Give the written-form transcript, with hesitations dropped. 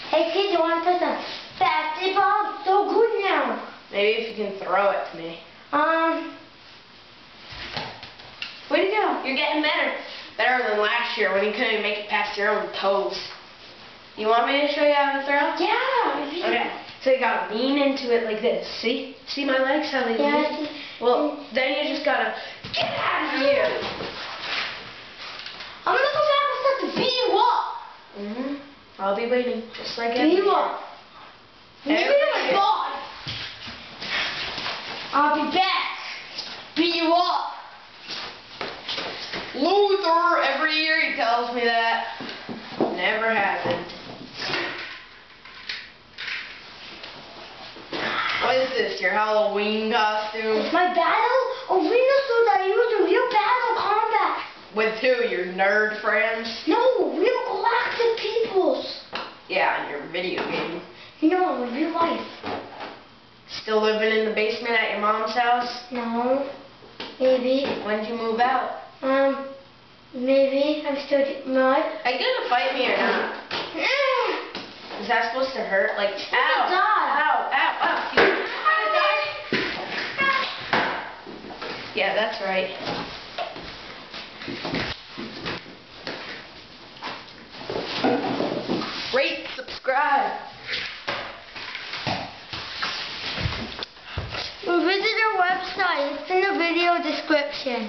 Hey kid, you want to play some basketball? So good now. Maybe if you can throw it to me. Where'd you go? You're getting better. Better than last year when you couldn't even make it past your own toes. You want me to show you how to throw? Yeah. Okay. So you gotta lean into it like this. See? See my legs? How they lean? Well, then you just gotta get out of here. I'm gonna come back and start to beat you up. I'll be waiting, just like Beat you up. Give me my ball. I'll be back. Beat you up. Luther, every year he tells me that. Never happened. What is this, your Halloween costume? It's my battle arena suit that I use in real battle combat. With who, your nerd friends? No, real galactic peoples. Yeah, in your video game. No, in real life. Still living in the basement at your mom's house? No, maybe. When'd you move out? Maybe. I'm still mud. Are you gonna fight me or not? Is that supposed to hurt? Like, ow, ow, ow, ow. You wanna die? Yeah, that's right. Rate, subscribe. Visit our website. It's in the video description.